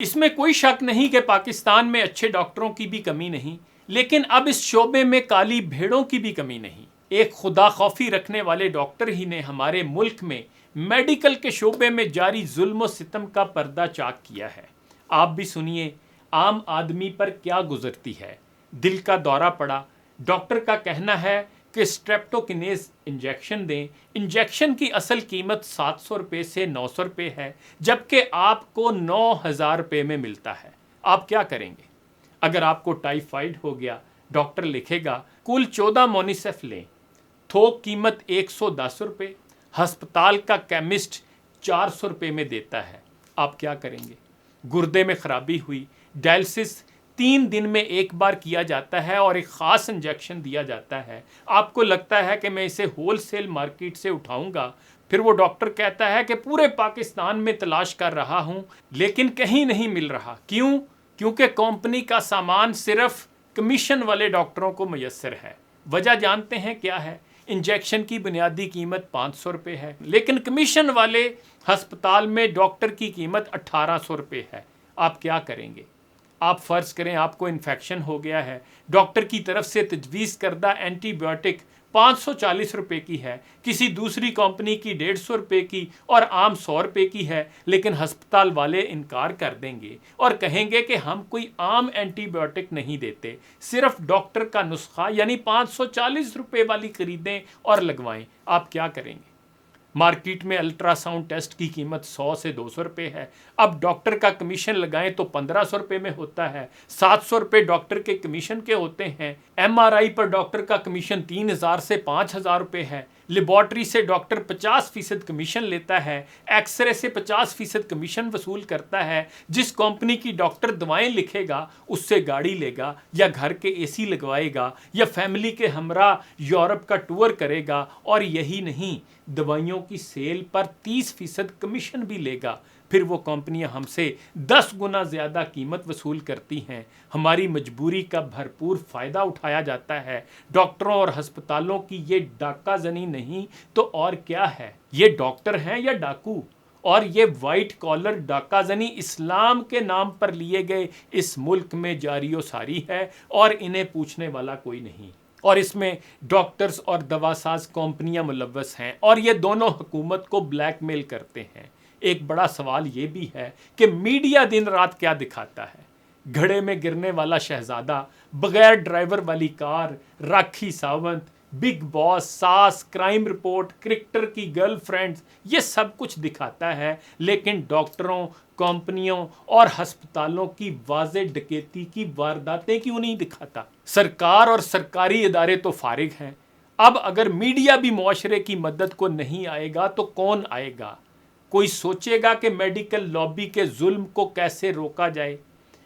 इसमें कोई शक नहीं कि पाकिस्तान में अच्छे डॉक्टरों की भी कमी नहीं, लेकिन अब इस शोबे में काली भेड़ों की भी कमी नहीं। एक खुदा खौफी रखने वाले डॉक्टर ही ने हमारे मुल्क में मेडिकल के शोबे में जारी जुल्म व सितम का पर्दा चाक किया है। आप भी सुनिए आम आदमी पर क्या गुजरती है। दिल का दौरा पड़ा, डॉक्टर का कहना है कि स्ट्रेप्टोकिनेज इंजेक्शन दें। इंजेक्शन की असल कीमत 700 रुपये से 900 रुपये है, जबकि आपको 9000 रुपये में मिलता है। आप क्या करेंगे? अगर आपको टाइफाइड हो गया, डॉक्टर लिखेगा कुल 14 मोनिसेफ लें, थोक कीमत 110 रुपये, हस्पताल का केमिस्ट 400 रुपये में देता है। आप क्या करेंगे? गुर्दे में खराबी हुई, डायलिसिस 3 दिन में एक बार किया जाता है और एक ख़ास इंजेक्शन दिया जाता है। आपको लगता है कि मैं इसे होलसेल मार्केट से उठाऊंगा। फिर वो डॉक्टर कहता है कि पूरे पाकिस्तान में तलाश कर रहा हूं, लेकिन कहीं नहीं मिल रहा। क्यों? क्योंकि कंपनी का सामान सिर्फ कमीशन वाले डॉक्टरों को मैसर है। वजह जानते हैं क्या है? इंजेक्शन की बुनियादी कीमत 500 रुपये है, लेकिन कमीशन वाले हस्पताल में डॉक्टर की कीमत 1800 रुपये है। आप क्या करेंगे? आप फ़र्ज़ करें आपको इन्फेक्शन हो गया है, डॉक्टर की तरफ से तजवीज़ करदा एंटीबायोटिक 540 रुपये की है, किसी दूसरी कंपनी की 150 रुपये की और आम 100 रुपये की है, लेकिन हस्पताल वाले इनकार कर देंगे और कहेंगे कि हम कोई आम एंटीबायोटिक नहीं देते, सिर्फ डॉक्टर का नुस्खा यानी 540 रुपये वाली ख़रीदें और लगवाएं। आप क्या करेंगे? मार्केट में अल्ट्रासाउंड टेस्ट की कीमत 100 से 200 रुपये है। अब डॉक्टर का कमीशन लगाएं तो 1500 रुपये में होता है। 700 रुपये डॉक्टर के कमीशन के होते हैं। MRI पर डॉक्टर का कमीशन 3000 से 5000 रुपये है। लेबॉर्ट्री से डॉक्टर 50% कमीशन लेता है। एक्सरे से 50% कमीशन वसूल करता है। जिस कंपनी की डॉक्टर दवाएं लिखेगा उससे गाड़ी लेगा या घर के AC लगवाएगा या फैमिली के हमरा यूरोप का टूर करेगा। और यही नहीं, दवाइयों की सेल पर 30% कमीशन भी लेगा। फिर वो कंपनियां हमसे 10 गुना ज़्यादा कीमत वसूल करती हैं। हमारी मजबूरी का भरपूर फ़ायदा उठाया जाता है। डॉक्टरों और हस्पतालों की ये डाकाजनी नहीं तो और क्या है? ये डॉक्टर हैं या डाकू? और ये वाइट कॉलर डाकाजनी इस्लाम के नाम पर लिए गए इस मुल्क में जारी सारी है और इन्हें पूछने वाला कोई नहीं। और इसमें डॉक्टर्स और दवासाज कंपनियां मुलव्वस हैं और ये दोनों हुकूमत को ब्लैकमेल करते हैं। एक बड़ा सवाल ये भी है कि मीडिया दिन रात क्या दिखाता है? घड़े में गिरने वाला शहजादा, बगैर ड्राइवर वाली car, Rakhi Sawant, big boss, सास, क्राइम रिपोर्ट, क्रिकेटर की गर्लफ्रेंड्स, ये सब कुछ दिखाता है, लेकिन डॉक्टरों, कंपनियों और हस्पतालों की वाज़े डकैती की वारदातें क्यों नहीं दिखाता? सरकार और सरकारी इदारे तो फारिग हैं। अब अगर मीडिया भी मुआशरे की मदद को नहीं आएगा तो कौन आएगा? कोई सोचेगा कि मेडिकल लॉबी के जुल्म को कैसे रोका जाए?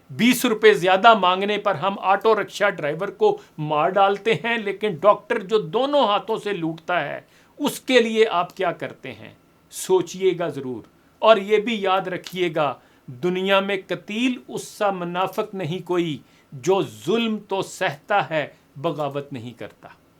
20 रुपये ज़्यादा मांगने पर हम ऑटो रिक्शा ड्राइवर को मार डालते हैं, लेकिन डॉक्टर जो दोनों हाथों से लूटता है उसके लिए आप क्या करते हैं? सोचिएगा ज़रूर। और ये भी याद रखिएगा, दुनिया में कतील उससा मुनाफिक नहीं कोई जो जुल्म तो सहता है, बगावत नहीं करता।